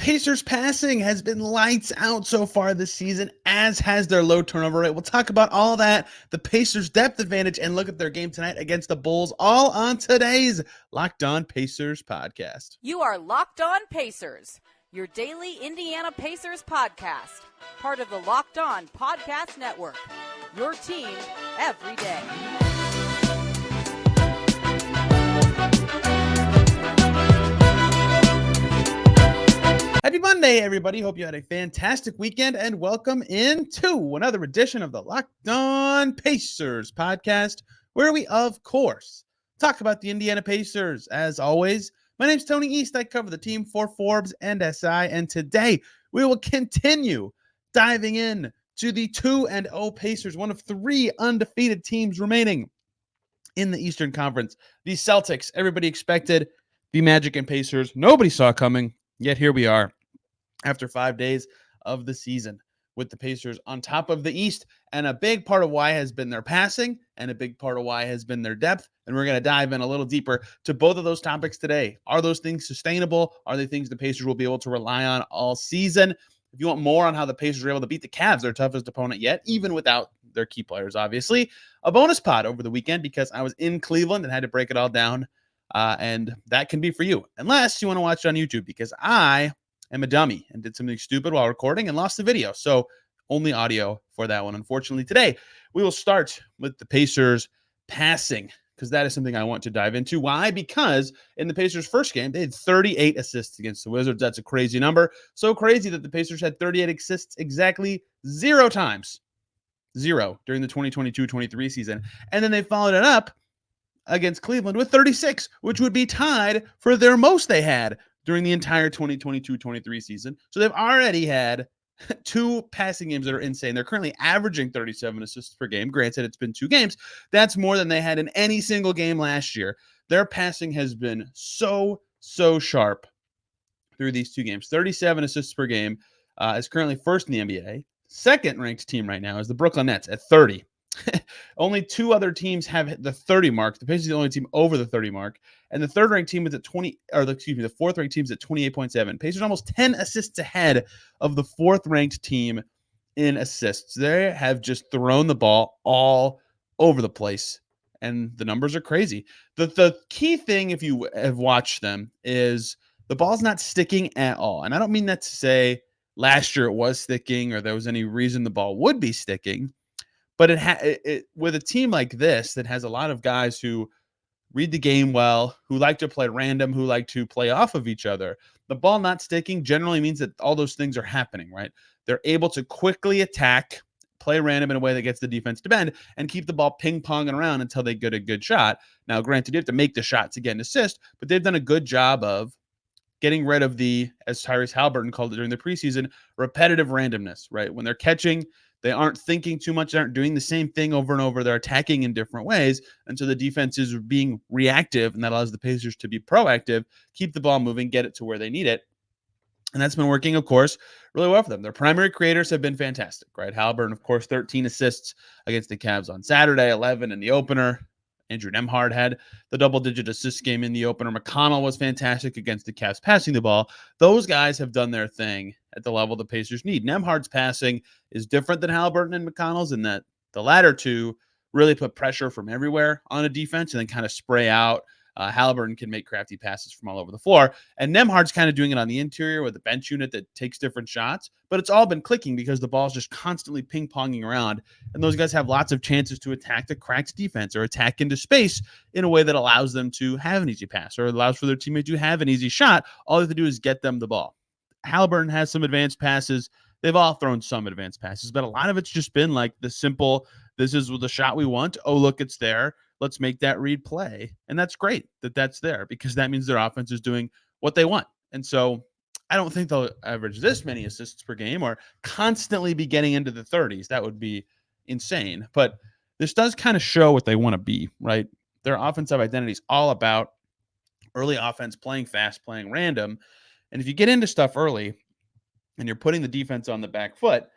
Pacers passing has been lights out so far this season, as has their low turnover rate. We'll talk about all that, the Pacers' depth advantage, and look at their game tonight against the Bulls, all on today's Locked On Pacers podcast. You are Locked On Pacers, your daily Indiana Pacers podcast, part of the Locked On Podcast Network, your team every day. Happy Monday, everybody. Hope you had a fantastic weekend, and welcome into another edition of the Locked On Pacers podcast, where we, of course, talk about the Indiana Pacers. As always, my name's Tony East. I cover the team for Forbes and SI, and today we will continue diving in to the 2-0 Pacers, one of three undefeated teams remaining in the Eastern Conference. The Celtics, everybody expected. The Magic and Pacers, nobody saw coming. Yet here we are after 5 days of the season with the Pacers on top of the East. And a big part of why has been their passing, and a big part of why has been their depth. And we're going to dive in a little deeper to both of those topics today. Are those things sustainable? Are they things the Pacers will be able to rely on all season? If you want more on how the Pacers are able to beat the Cavs, their toughest opponent yet, even without their key players, obviously, a bonus pod over the weekend because I was in Cleveland and had to break it all down. And that can be for you, unless you want to watch it on YouTube, because I am a dummy and did something stupid while recording and lost the video. So only audio for that one. Unfortunately, today we will start with the Pacers passing, because that is something I want to dive into. Why? Because in the Pacers' first game, they had 38 assists against the Wizards. That's a crazy number. So crazy that the Pacers had 38 assists exactly 0 times. 0 during the 2022-23 season. And then they followed it up against Cleveland with 36, which would be tied for their most they had during the entire 2022-23 season. So they've already had 2 passing games that are insane. They're currently averaging 37 assists per game. Granted, it's been 2 games. That's more than they had in any single game last year. Their passing has been so sharp through these 2 games. 37 assists per game is currently first in the NBA. Second ranked team right now is the Brooklyn Nets at 30. Only 2 other teams have hit the 30 mark. The Pacers are the only team over the 30 mark. And the third ranked team is at the fourth ranked team is at 28.7. Pacers almost 10 assists ahead of the fourth ranked team in assists. They have just thrown the ball all over the place, and the numbers are crazy. The key thing, if you have watched them, is the ball's not sticking at all. And I don't mean that to say last year it was sticking or there was any reason the ball would be sticking. But with a team like this that has a lot of guys who read the game well, who like to play random, who like to play off of each other, the ball not sticking generally means that all those things are happening, right? They're able to quickly attack, play random in a way that gets the defense to bend, and keep the ball ping-ponging around until they get a good shot. Now, granted, you have to make the shot to get an assist, but they've done a good job of getting rid of the, as Tyrese Halliburton called it during the preseason, repetitive randomness, right? When they're catching, they aren't thinking too much. They aren't doing the same thing over and over. They're attacking in different ways. And so the defense is being reactive, and that allows the Pacers to be proactive, keep the ball moving, get it to where they need it. And that's been working, of course, really well for them. Their primary creators have been fantastic, right? Halliburton, of course, 13 assists against the Cavs on Saturday, 11 in the opener. Andrew Nembhard had the double-digit assist game in the opener. McConnell was fantastic against the Cavs passing the ball. Those guys have done their thing at the level the Pacers need. Nembhard's passing is different than Halliburton and McConnell's in that the latter two really put pressure from everywhere on a defense and then kind of spray out. Halliburton can make crafty passes from all over the floor. And Nembhard's kind of doing it on the interior with a bench unit that takes different shots. But it's all been clicking because the ball's just constantly ping-ponging around. And those guys have lots of chances to attack the cracked defense or attack into space in a way that allows them to have an easy pass or allows for their teammate to have an easy shot. All they have to do is get them the ball. Halliburton has some advanced passes. They've all thrown some advanced passes, but a lot of it's just been like the simple, this is the shot we want. Oh, look, it's there. Let's make that read play. And that's great that that's there because that means their offense is doing what they want. And so I don't think they'll average this many assists per game or constantly be getting into the 30s. That would be insane. But this does kind of show what they want to be, right? Their offensive identity is all about early offense, playing fast, playing random. And if you get into stuff early and you're putting the defense on the back foot,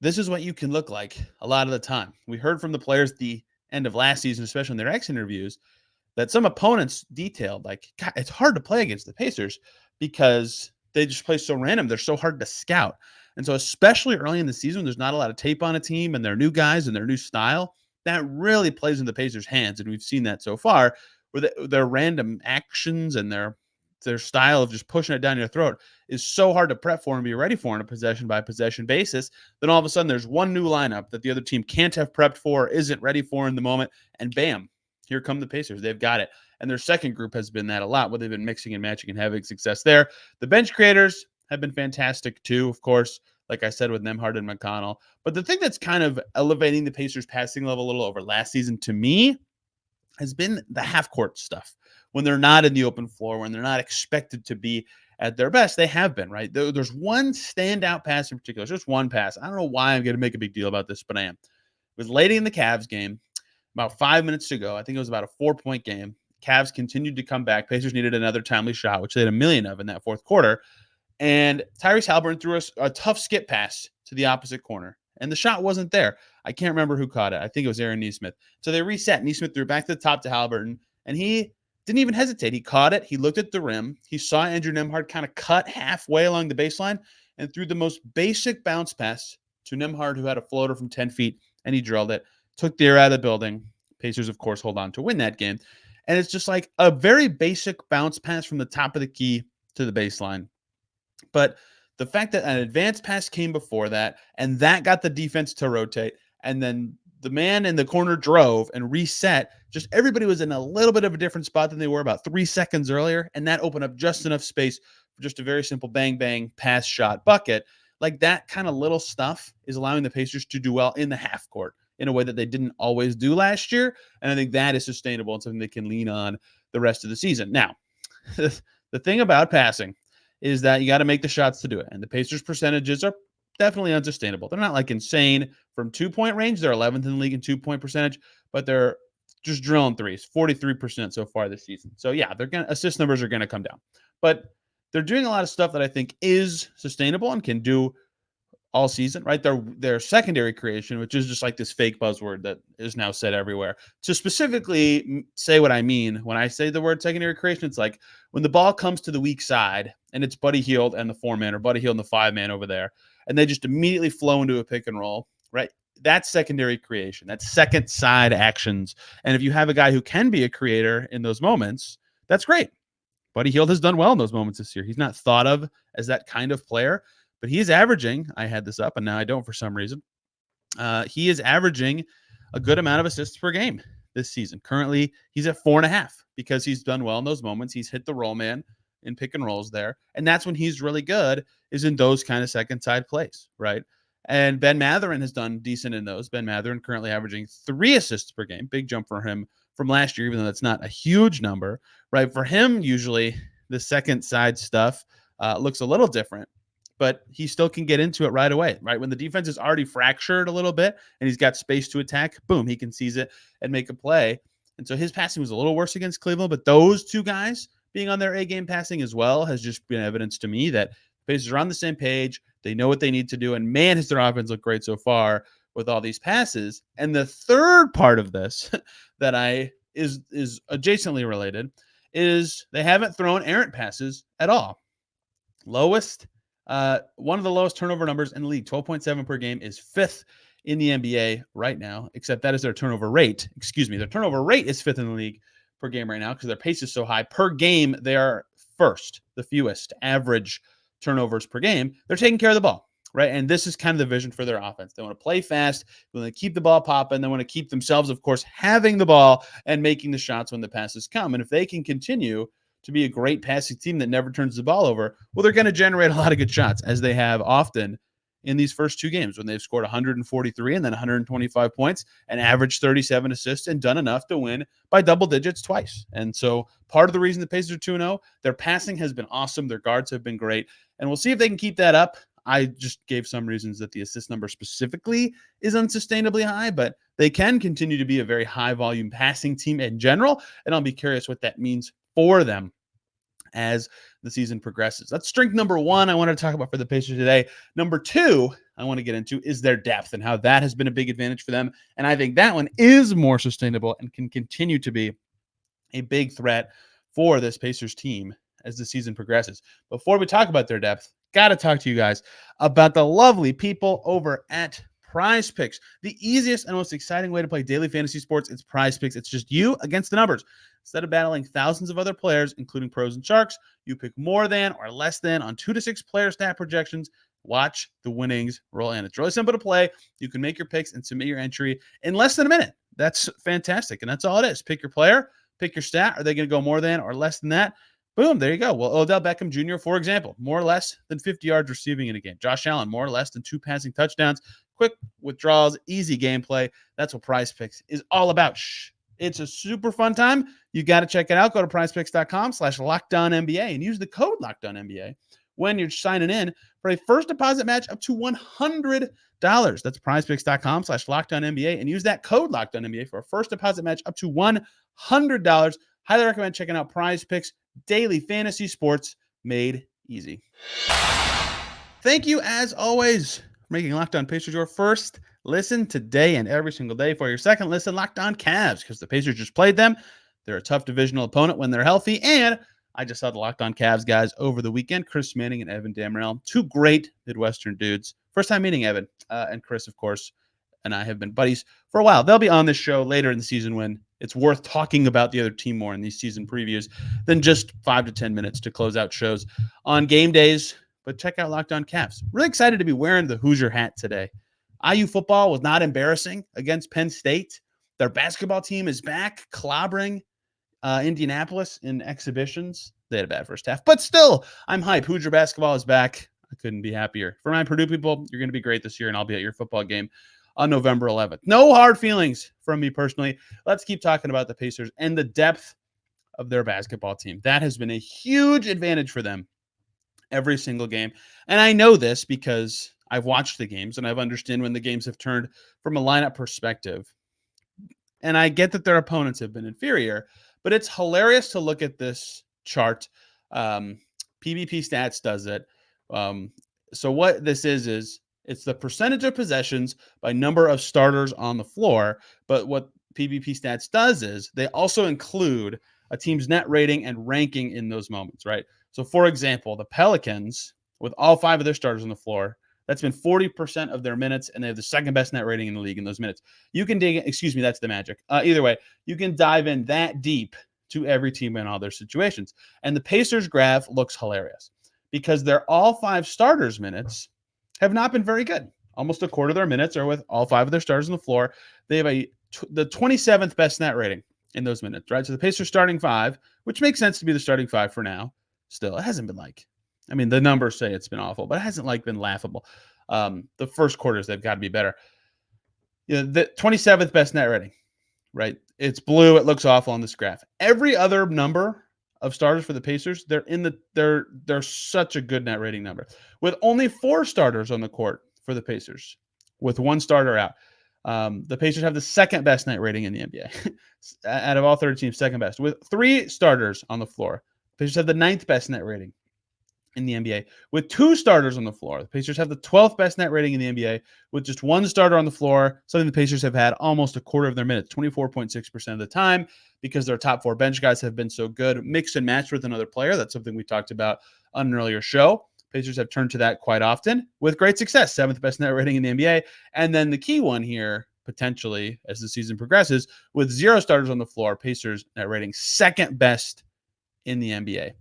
this is what you can look like a lot of the time. We heard from the players the end of last season, especially in their exit interviews, that some opponents detailed, like, God, it's hard to play against the Pacers because they just play so random. They're so hard to scout. And so especially early in the season, there's not a lot of tape on a team and their new guys and their new style. That really plays in the Pacers' hands. And we've seen that so far where their random actions and their style of just pushing it down your throat is so hard to prep for and be ready for on a possession by possession basis. Then all of a sudden there's one new lineup that the other team can't have prepped for, isn't ready for in the moment. And bam, here come the Pacers. They've got it. And their second group has been that a lot, where they've been mixing and matching and having success there. The bench creators have been fantastic too, of course, like I said, with Nembhard and McConnell. But the thing that's kind of elevating the Pacers passing level a little over last season to me has been the half-court stuff. When they're not in the open floor, when they're not expected to be at their best, they have been, right? There's one standout pass in particular. It's just one pass. I don't know why I'm going to make a big deal about this, but I am. It was late in the Cavs game, about 5 minutes to go. I think it was about a 4-point game. Cavs continued to come back. Pacers needed another timely shot, which they had a million of in that fourth quarter. And Tyrese Haliburton threw a tough skip pass to the opposite corner. And the shot wasn't there. I can't remember who caught it. I think it was Aaron Nesmith. So they reset. Nesmith threw it back to the top to Haliburton. And he didn't even hesitate. He caught it. He looked at the rim. He saw Andrew Nembhard kind of cut halfway along the baseline and threw the most basic bounce pass to Nembhard, who had a floater from 10 feet. And he drilled it. Took the air out of the building. Pacers, of course, hold on to win that game. And it's just like a very basic bounce pass from the top of the key to the baseline. But the fact that an advanced pass came before that, and that got the defense to rotate, and then the man in the corner drove and reset, just everybody was in a little bit of a different spot than they were about 3 seconds earlier, and that opened up just enough space for just a very simple bang-bang pass shot bucket. Like that kind of little stuff is allowing the Pacers to do well in the half court in a way that they didn't always do last year, and I think that is sustainable and something they can lean on the rest of the season. Now, the thing about passing is that you got to make the shots to do it. And the Pacers' percentages are definitely unsustainable. They're not like insane from 2-point range. They're 11th in the league in 2-point percentage, but they're just drilling threes, 43% so far this season. So yeah, assist numbers are going to come down, but they're doing a lot of stuff that I think is sustainable and can do all season, right? Their secondary creation, which is just like this fake buzzword that is now said everywhere. To specifically say what I mean when I say the word secondary creation, it's like when the ball comes to the weak side and it's Buddy Hield and the 4-man, or Buddy Hield and the 5-man over there, and they just immediately flow into a pick and roll, right? That's secondary creation. That's second side actions. And if you have a guy who can be a creator in those moments, that's great. Buddy Hield has done well in those moments this year. He's not thought of as that kind of player, but he is averaging, I had this up and now I don't for some reason. He is averaging a good amount of assists per game this season. Currently, he's at 4.5 because he's done well in those moments. He's hit the roll man in pick and rolls there. And that's when he's really good, is in those kind of second side plays, right? And Ben Mathurin has done decent in those. Ben Mathurin currently averaging 3 assists per game. Big jump for him from last year, even though that's not a huge number, right? For him, usually the second side stuff looks a little different, but he still can get into it right away, right? When the defense is already fractured a little bit and he's got space to attack, boom, he can seize it and make a play. And so his passing was a little worse against Cleveland, but those two guys being on their A-game passing as well has just been evidence to me that the Pacers are on the same page. They know what they need to do. And man, has their offense looked great so far with all these passes. And the third part of this that is adjacently related is they haven't thrown errant passes at all. Lowest, one of the lowest turnover numbers in the league, 12.7 per game, is 5th in the NBA right now, except that is their turnover rate. Excuse me. Their turnover rate is 5th in the league per game right now because their pace is so high. Per game, they are first, the fewest average turnovers per game. They're taking care of the ball, right? And this is kind of the vision for their offense. They want to play fast. They want to keep the ball popping. They want to keep themselves, of course, having the ball and making the shots when the passes come. And if they can continue to be a great passing team that never turns the ball over, well, they're going to generate a lot of good shots, as they have often in these first 2 games when they've scored 143 and then 125 points and averaged 37 assists and done enough to win by double digits twice. And so part of the reason the Pacers are 2-0, their passing has been awesome. Their guards have been great. And we'll see if they can keep that up. I just gave some reasons that the assist number specifically is unsustainably high, but they can continue to be a very high volume passing team in general. And I'll be curious what that means for them as the season progresses. That's strength number 1 I want to talk about for the Pacers today. Number 2 I want to get into is their depth and how that has been a big advantage for them. And I think that one is more sustainable and can continue to be a big threat for this Pacers team as the season progresses. Before we talk about their depth, got to talk to you guys about the lovely people over at PrizePicks. The easiest and most exciting way to play daily fantasy sports is PrizePicks. It's just you against the numbers. Instead of battling thousands of other players, including pros and sharks, you pick more than or less than on 2 to 6 player stat projections. Watch the winnings roll in. It's really simple to play. You can make your picks and submit your entry in less than a minute. That's fantastic. And that's all it is. Pick your player, pick your stat. Are they going to go more than or less than that? Boom, there you go. Well, Odell Beckham Jr., for example, more or less than 50 yards receiving in a game. Josh Allen, more or less than 2 passing touchdowns. Quick withdrawals, easy gameplay. That's what PrizePicks is all about. It's a super fun time. You got to check it out. Go to prizepicks.com/LockedOnNBA and use the code LockedOnNBA when you're signing in for a first deposit match up to $100. That's prizepicks.com/LockedOnNBA and use that code LockedOnNBA for a first deposit match up to $100. Highly recommend checking out PrizePicks daily fantasy sports made easy. Thank you, as always, for making Locked On Pacers your first listen today and every single day. For your second listen, Locked On Cavs, because the Pacers just played them. They're a tough divisional opponent when they're healthy, and I just saw the Locked On Cavs guys over the weekend, Chris Manning and Evan Dammarell, 2 great Midwestern dudes. First time meeting Evan and Chris, of course, and I have been buddies for a while. They'll be on this show later in the season when it's worth talking about the other team more in these season previews than just 5 to 10 minutes to close out shows on game days. But check out Locked On Cavs. Really excited to be wearing the Hoosier hat today. IU football was not embarrassing against Penn State. Their basketball team is back, clobbering Indianapolis in exhibitions. They had a bad first half, but still, I'm hype. Hoosier basketball is back. I couldn't be happier. For my Purdue people, you're going to be great this year, and I'll be at your football game on November 11th. No hard feelings from me personally. Let's keep talking about the Pacers and the depth of their basketball team. That has been a huge advantage for them every single game. And I know this because I've watched the games and I've understood when the games have turned from a lineup perspective. And I get that their opponents have been inferior, but it's hilarious to look at this chart. PvP Stats does it. So what this is it's the percentage of possessions by number of starters on the floor. But what PvP Stats does is they also include a team's net rating and ranking in those moments, right? So, for example, the Pelicans, with all 5 of their starters on the floor, that's been 40% of their minutes, and they have the second best net rating in the league in those minutes. You can dig, that's the Magic. Either way, you can dive in that deep to every team in all their situations. And the Pacers graph looks hilarious because their all 5 starters minutes have not been very good. Almost a quarter of their minutes are with all 5 of their starters on the floor. They have the 27th best net rating in those minutes, right? So the Pacers starting 5, which makes sense to be the starting 5 for now. Still, it hasn't been the numbers say it's been awful, but it hasn't been laughable. The first quarters, they've got to be better. The 27th best net rating, right? It's blue. It looks awful on this graph. Every other number of starters for the Pacers, they're such a good net rating number. With only 4 starters on the court for the Pacers, with 1 starter out. The Pacers have the second best net rating in the NBA. Out of all 30 teams, second best. With 3 starters on the floor, the Pacers have the 9th best net rating in the NBA. With 2 starters on the floor, the Pacers have the 12th best net rating in the NBA. With just 1 starter on the floor, something the Pacers have had almost a quarter of their minutes, 24.6% of the time, because their top 4 bench guys have been so good. Mix and match with another player. That's something we talked about on an earlier show. Pacers have turned to that quite often with great success. 7th best net rating in the NBA. And then the key one here, potentially, as the season progresses, with 0 starters on the floor, Pacers net rating 2nd best in the NBA.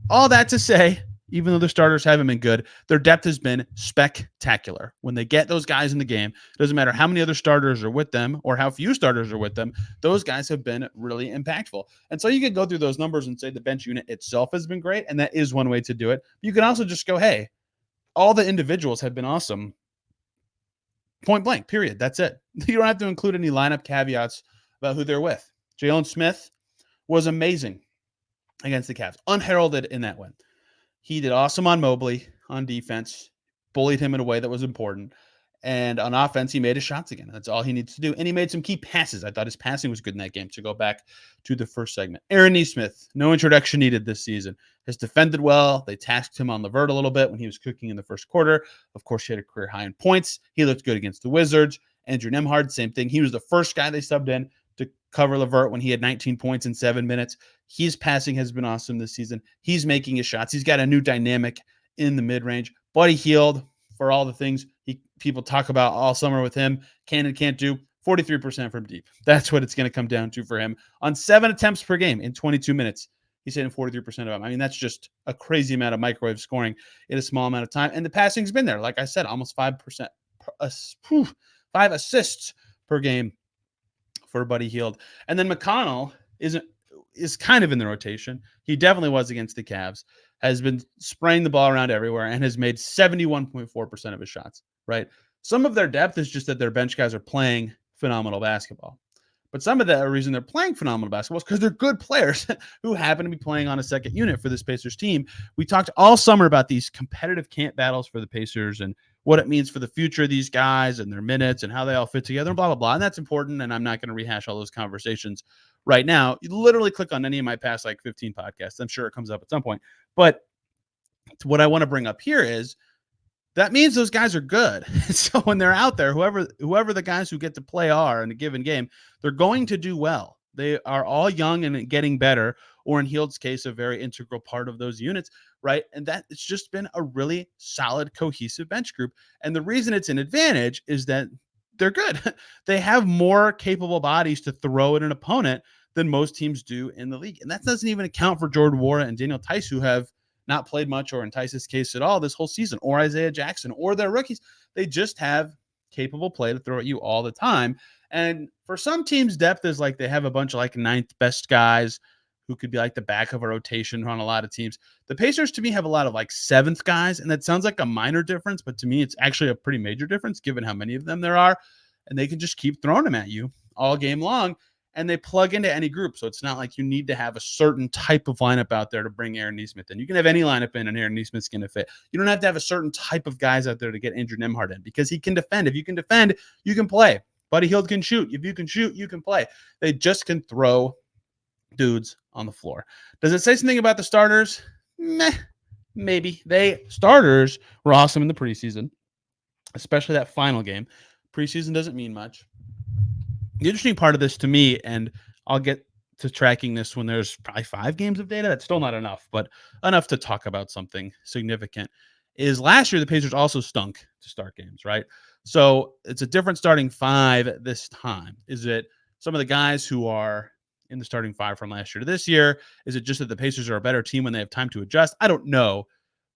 All that to say, even though their starters haven't been good, their depth has been spectacular. When they get those guys in the game, it doesn't matter how many other starters are with them or how few starters are with them, those guys have been really impactful. And so you can go through those numbers and say the bench unit itself has been great, and that is one way to do it. You can also just go, hey, all the individuals have been awesome. Point blank, period. That's it. You don't have to include any lineup caveats about who they're with. Jalen Smith was amazing against the Cavs, unheralded in that win. He did awesome on Mobley on defense, bullied him in a way that was important. And on offense, he made his shots again. That's all he needs to do. And he made some key passes. I thought his passing was good in that game. To go back to the first segment. Aaron Nesmith, no introduction needed this season. Has defended well. They tasked him on the vert a little bit when he was cooking in the first quarter. Of course, he had a career high in points. He looked good against the Wizards. Andrew Nembhard, same thing. He was the first guy they subbed in to cover LeVert when he had 19 points in 7 minutes. His passing has been awesome this season. He's making his shots. He's got a new dynamic in the mid-range. Buddy Hield, for all the things people talk about all summer with him, can and can't do, 43% from deep. That's what it's going to come down to for him. On 7 attempts per game in 22 minutes, he's hitting 43% of them. I mean, that's just a crazy amount of microwave scoring in a small amount of time. And the passing's been there. Like I said, almost 5%, 5 assists per game for Buddy Hield. And then McConnell is kind of in the rotation. He definitely was against the Cavs, has been spraying the ball around everywhere, and has made 71.4% of his shots, right? Some of their depth is just that their bench guys are playing phenomenal basketball. But some of the reason they're playing phenomenal basketball is because they're good players who happen to be playing on a second unit for this Pacers team. We talked all summer about these competitive camp battles for the Pacers and what it means for the future of these guys and their minutes and how they all fit together and blah, blah, blah. And that's important, and I'm not going to rehash all those conversations right now. You literally click on any of my past 15 podcasts. I'm sure it comes up at some point. But what I want to bring up here is that means those guys are good. So when they're out there, whoever the guys who get to play are in a given game, they're going to do well. They are all young and getting better, or in Hield's case, a very integral part of those units, right? And that it's just been a really solid, cohesive bench group. And the reason it's an advantage is that they're good. They have more capable bodies to throw at an opponent than most teams do in the league. And that doesn't even account for Jordan Nwora and Daniel Tice, who have not played much, or in Tice's case at all this whole season, or Isaiah Jackson, or their rookies. They just have capable play to throw at you all the time. And for some teams, depth is like they have a bunch of ninth best guys who could be like the back of a rotation on a lot of teams. The Pacers, to me, have a lot of seventh guys, and that sounds like a minor difference, but to me, it's actually a pretty major difference given how many of them there are. And they can just keep throwing them at you all game long. And they plug into any group. So it's not like you need to have a certain type of lineup out there to bring Aaron Nesmith in. You can have any lineup in and Aaron Nesmith's going to fit. You don't have to have a certain type of guys out there to get Andrew Nembhard in, because he can defend. If you can defend, you can play. Buddy Hield can shoot. If you can shoot, you can play. They just can throw dudes on the floor. Does it say something about the starters? Meh, maybe. Starters were awesome in the preseason, especially that final game. Preseason doesn't mean much. The interesting part of this to me, and I'll get to tracking this when there's probably 5 games of data. That's still not enough, but enough to talk about something significant, is last year the Pacers also stunk to start games, right? So it's a different starting 5 this time. Is it some of the guys who are in the starting 5 from last year to this year? Is it just that the Pacers are a better team when they have time to adjust? I don't know.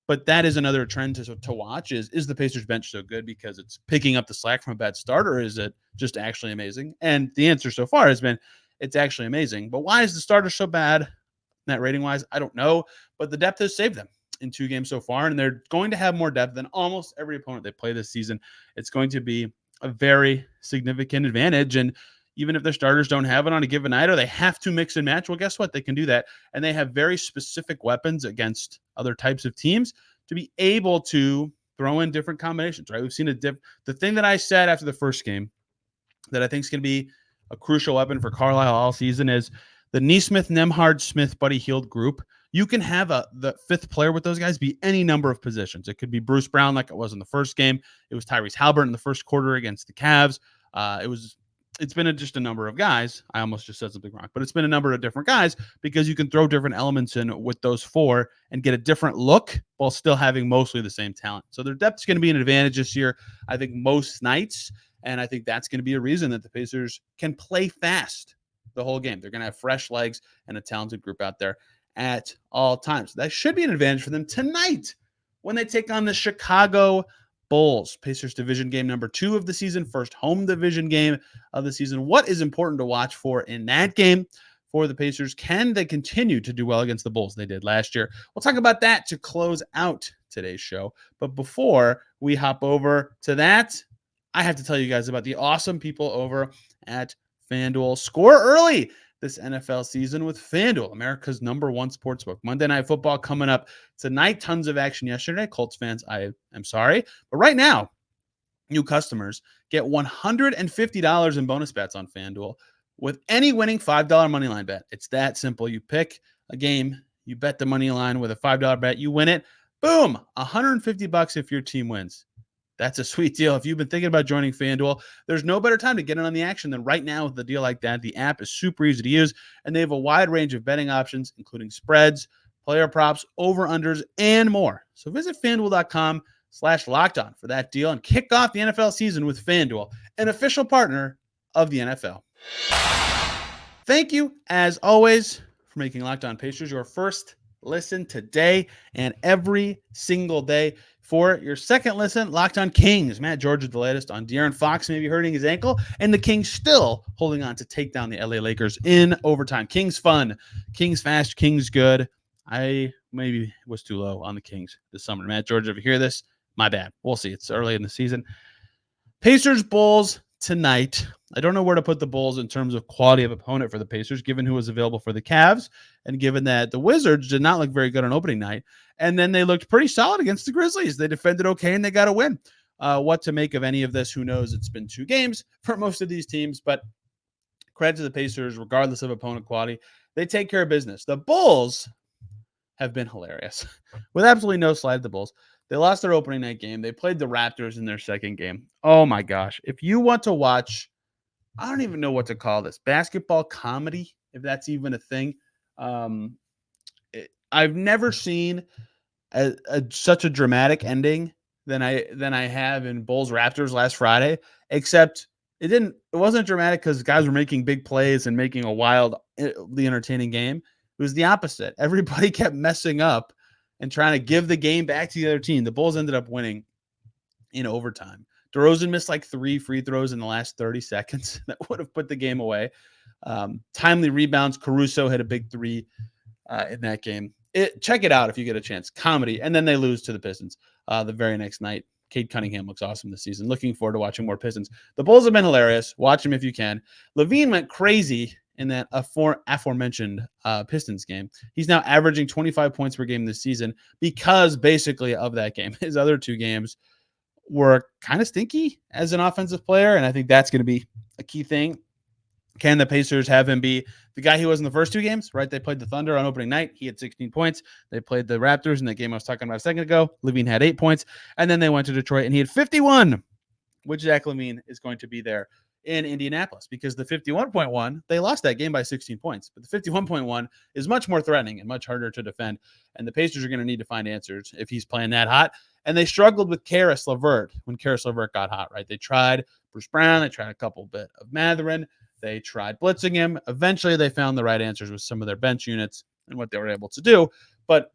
But that is another trend to watch is the Pacers bench so good because it's picking up the slack from a bad starter? Or is it just actually amazing? And the answer so far has been it's actually amazing. But why is the starter so bad net rating wise? I don't know. But the depth has saved them in 2 games so far. And they're going to have more depth than almost every opponent they play this season. It's going to be a very significant advantage. And even if their starters don't have it on a given night or they have to mix and match, well, guess what? They can do that. And they have very specific weapons against other types of teams to be able to throw in different combinations, right? We've seen the thing that I said after the first game that I think is going to be a crucial weapon for Carlisle all season is the Nesmith, Nembhard, Smith, Buddy Hield group. You can have the 5th player with those guys be any number of positions. It could be Bruce Brown like it was in the first game. It was Tyrese Halliburton in the first quarter against the Cavs. It's been just a number of guys. I almost just said something wrong, but it's been a number of different guys because you can throw different elements in with those 4 and get a different look while still having mostly the same talent. So their depth is going to be an advantage this year, I think, most nights. And I think that's going to be a reason that the Pacers can play fast the whole game. They're going to have fresh legs and a talented group out there at all times. That should be an advantage for them tonight when they take on the Chicago Bulls. Pacers division game number 2 of the season, first home division game of the season. What is important to watch for in that game for the Pacers? Can they continue to do well against the Bulls they did last year? We'll talk about that to close out today's show. But before we hop over to that, I have to tell you guys about the awesome people over at FanDuel. Score early this NFL season with FanDuel, America's #1 sportsbook. Monday Night Football coming up tonight. Tons of action yesterday. Colts fans, I am sorry. But right now, new customers get $150 in bonus bets on FanDuel with any winning $5 moneyline bet. It's that simple. You pick a game, you bet the money line with a $5 bet, you win it. Boom, $150 if your team wins. That's a sweet deal. If you've been thinking about joining FanDuel, there's no better time to get in on the action than right now with a deal like that. The app is super easy to use, and they have a wide range of betting options, including spreads, player props, over-unders, and more. So visit FanDuel.com/lockedon for that deal and kick off the NFL season with FanDuel, an official partner of the NFL. Thank you, as always, for making Locked On Pacers your first listen today and every single day. For your second listen, Locked On Kings. Matt George is the latest on De'Aaron Fox maybe hurting his ankle, and the Kings still holding on to take down the LA Lakers in overtime. Kings fun, Kings fast, Kings good. I maybe was too low on the Kings this summer. Matt George, if you hear this, my bad. We'll see. It's early in the season. Pacers Bulls tonight. I don't know where to put the Bulls in terms of quality of opponent for the Pacers, given who was available for the Cavs, and given that the Wizards did not look very good on opening night. And then they looked pretty solid against the Grizzlies. They defended okay, and they got a win. What to make of any of this, who knows? It's been 2 games for most of these teams, but credit to the Pacers, regardless of opponent quality. They take care of business. The Bulls have been hilarious. With absolutely no slide at the Bulls. They lost their opening night game. They played the Raptors in their second game. Oh, my gosh. If you want to watch, I don't even know what to call this, basketball comedy, if that's even a thing. I've never seen such a dramatic ending than I have in Bulls Raptors last Friday, except it wasn't dramatic because guys were making big plays and making a wildly entertaining game. It was the opposite. Everybody kept messing up and trying to give the game back to the other team. The Bulls ended up winning in overtime. DeRozan missed like 3 free throws in the last 30 seconds that would have put the game away. Timely rebounds. Caruso hit a big 3 in that game. Check it out if you get a chance. Comedy. And then they lose to the Pistons the very next night. Cade Cunningham looks awesome this season. Looking forward to watching more Pistons. The Bulls have been hilarious. Watch them if you can. LaVine went crazy in that aforementioned Pistons game. He's now averaging 25 points per game this season because basically of that game. His other 2 games were kind of stinky as an offensive player, and I think that's going to be a key thing. Can the Pacers have him be the guy he was in the first 2 games, right? They played the Thunder on opening night. He had 16 points. They played the Raptors in that game I was talking about a second ago. LaVine had 8 points, and then they went to Detroit, and he had 51, which Zach LaVine is going to be there in Indianapolis, because the 51.1, they lost that game by 16 points, but the 51.1 is much more threatening and much harder to defend, and the Pacers are going to need to find answers if he's playing that hot. And they struggled with Karis LeVert when Karis LeVert got hot, right? They tried Bruce Brown, they tried a couple bit of Mathurin, they tried blitzing him. Eventually, they found the right answers with some of their bench units and what they were able to do, but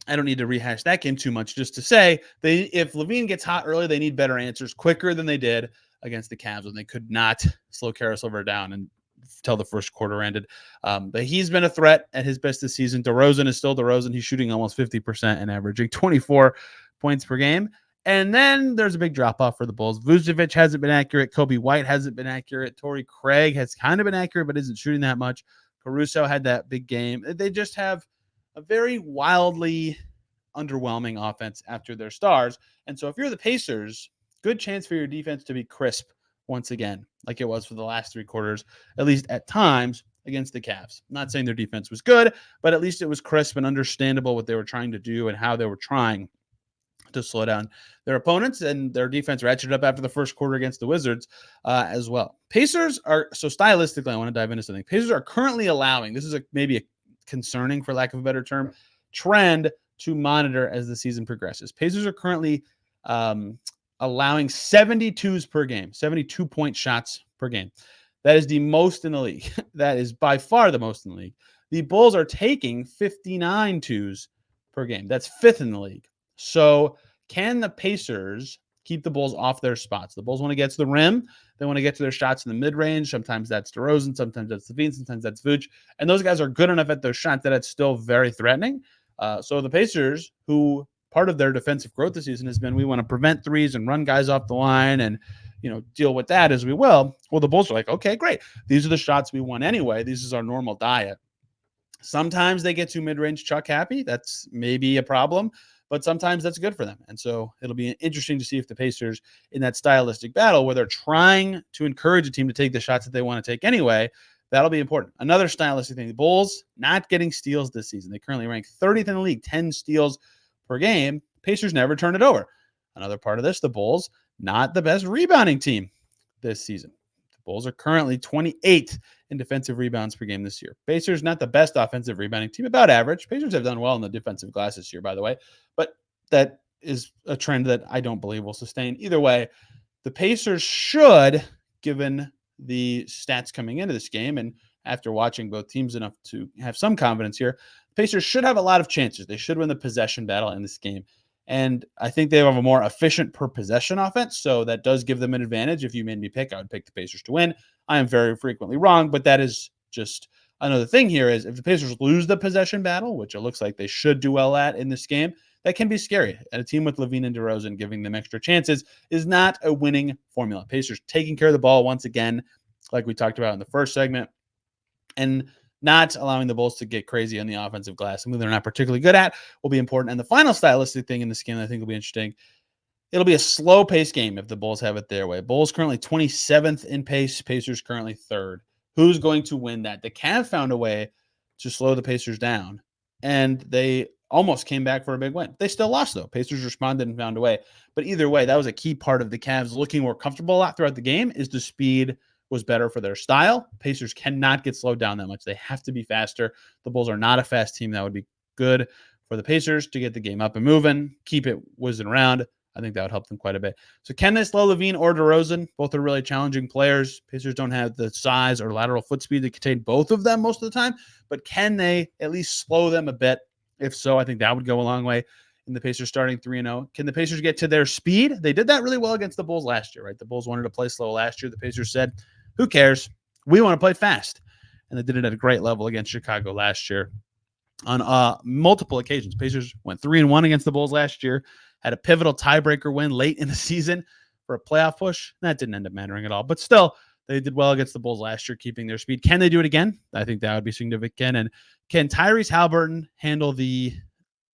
I don't need to rehash that game too much, just to say if LaVine gets hot early, they need better answers quicker than they did against the Cavs when they could not slow Karis LeVert down until the first quarter ended. But he's been a threat at his best this season. DeRozan is still DeRozan. He's shooting almost 50% and averaging 24 points per game. And then there's a big drop-off for the Bulls. Vucevic hasn't been accurate. Kobe White hasn't been accurate. Torrey Craig has kind of been accurate, but isn't shooting that much. Caruso had that big game. They just have a very wildly underwhelming offense after their stars. And so if you're the Pacers, good chance for your defense to be crisp once again, like it was for the last 3 quarters, at least at times against the Cavs. I'm not saying their defense was good, but at least it was crisp and understandable what they were trying to do and how they were trying to slow down their opponents, and their defense ratcheted up after the first quarter against the Wizards as well. Pacers are, so stylistically, I want to dive into something. Pacers are currently allowing, this is maybe a concerning, for lack of a better term, trend to monitor as the season progresses. Pacers are currently allowing 72s per game, 72-point shots per game. That is the most in the league. That is by far the most in the league. The Bulls are taking 59 twos per game. That's 5th in the league. So can the Pacers keep the Bulls off their spots? The Bulls want to get to the rim. They want to get to their shots in the mid-range. Sometimes that's DeRozan. Sometimes that's LaVine. Sometimes that's Vooch. And those guys are good enough at those shots that it's still very threatening. So the Pacers, who part of their defensive growth this season has been, we want to prevent threes and run guys off the line and, deal with that as we will. Well, the Bulls are like, okay, great. These are the shots we want anyway. This is our normal diet. Sometimes they get too mid-range chuck happy. That's maybe a problem, but sometimes that's good for them. And so it'll be interesting to see if the Pacers, in that stylistic battle where they're trying to encourage a team to take the shots that they want to take anyway, that'll be important. Another stylistic thing, the Bulls not getting steals this season. They currently rank 30th in the league, 10 steals per game. Pacers never turn it over. Another part of this, the Bulls, not the best rebounding team this season. The Bulls are currently 28th in defensive rebounds per game this year. Pacers, not the best offensive rebounding team, about average. Pacers have done well in the defensive glass this year, by the way, but that is a trend that I don't believe will sustain. Either way, the Pacers should, given the stats coming into this game and after watching both teams enough to have some confidence here, the Pacers should have a lot of chances. They should win the possession battle in this game. And I think they have a more efficient per possession offense, so that does give them an advantage. If you made me pick, I would pick the Pacers to win. I am very frequently wrong, but that is just another thing here is if the Pacers lose the possession battle, which it looks like they should do well at in this game, that can be scary. And a team with LaVine and DeRozan giving them extra chances is not a winning formula. Pacers taking care of the ball once again, like we talked about in the first segment, and not allowing the Bulls to get crazy on the offensive glass, something they're not particularly good at, will be important. And the final stylistic thing in this game that I think will be interesting, it'll be a slow-paced game if the Bulls have it their way. Bulls currently 27th in pace, Pacers currently 3rd. Who's going to win that? The Cavs found a way to slow the Pacers down, and they almost came back for a big win. They still lost, though. Pacers responded and found a way. But either way, that was a key part of the Cavs looking more comfortable a lot throughout the game, is the speed was better for their style. Pacers cannot get slowed down that much. They have to be faster. The Bulls are not a fast team. That would be good for the Pacers to get the game up and moving, keep it whizzing around. I think that would help them quite a bit. So can they slow LaVine or DeRozan? Both are really challenging players. Pacers don't have the size or lateral foot speed to contain both of them most of the time, but can they at least slow them a bit? If so, I think that would go a long way in the Pacers starting 3-0. Can the Pacers get to their speed? They did that really well against the Bulls last year, right? The Bulls wanted to play slow last year. The Pacers said, who cares? We want to play fast. And they did it at a great level against Chicago last year on multiple occasions. Pacers went 3-1 against the Bulls last year, had a pivotal tiebreaker win late in the season for a playoff push. That didn't end up mattering at all. But still, they did well against the Bulls last year, keeping their speed. Can they do it again? I think that would be significant. And can Tyrese Haliburton handle the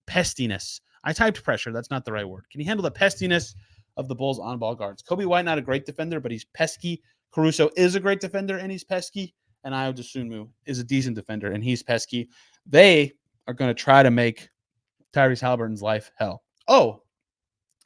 pestiness? I typed pressure. That's not the right word. Can he handle the pestiness of the Bulls on-ball guards? Kobe White, not a great defender, but he's pesky. Caruso is a great defender, and he's pesky. And Ayo Dosunmu is a decent defender, and he's pesky. They are going to try to make Tyrese Haliburton's life hell. Oh,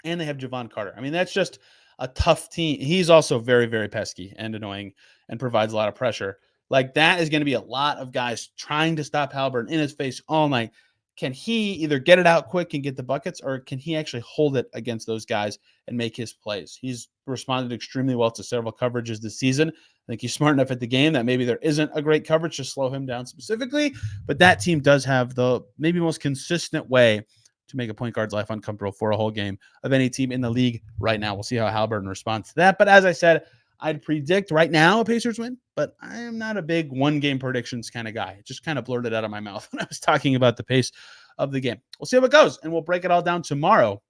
and they have Javon Carter. I mean, that's just a tough team. He's also very, very pesky and annoying and provides a lot of pressure. Like, that is going to be a lot of guys trying to stop Haliburton in his face all night. Can he either get it out quick and get the buckets, or can he actually hold it against those guys and make his plays? He's responded extremely well to several coverages this season. I think he's smart enough at the game that maybe there isn't a great coverage to slow him down specifically, but that team does have the maybe most consistent way to make a point guard's life uncomfortable for a whole game of any team in the league right now. We'll see how Haliburton responds to that. But as I said, I'd predict right now a Pacers win, but I am not a big one-game predictions kind of guy. It just kind of blurted out of my mouth when I was talking about the pace of the game. We'll see how it goes, and we'll break it all down tomorrow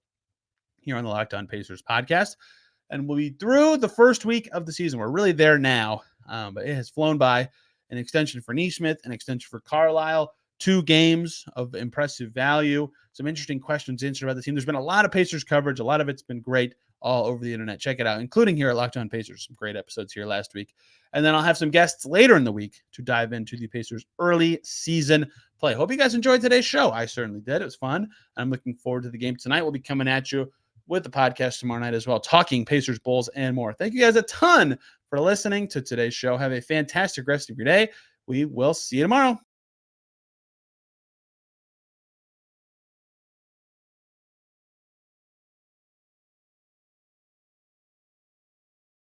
here on the Locked On Pacers podcast. And we'll be through the first week of the season. We're really there now, but it has flown by. An extension for Nesmith, an extension for Carlisle, 2 games of impressive value, some interesting questions answered about the team. There's been a lot of Pacers coverage. A lot of it's been great all over the internet. Check it out, including here at Locked On Pacers. Some great episodes here last week. And then I'll have some guests later in the week to dive into the Pacers' early season play. Hope you guys enjoyed today's show. I certainly did. It was fun. I'm looking forward to the game tonight. We'll be coming at you with the podcast tomorrow night as well, talking Pacers, Bulls, and more. Thank you guys a ton for listening to today's show. Have a fantastic rest of your day. We will see you tomorrow.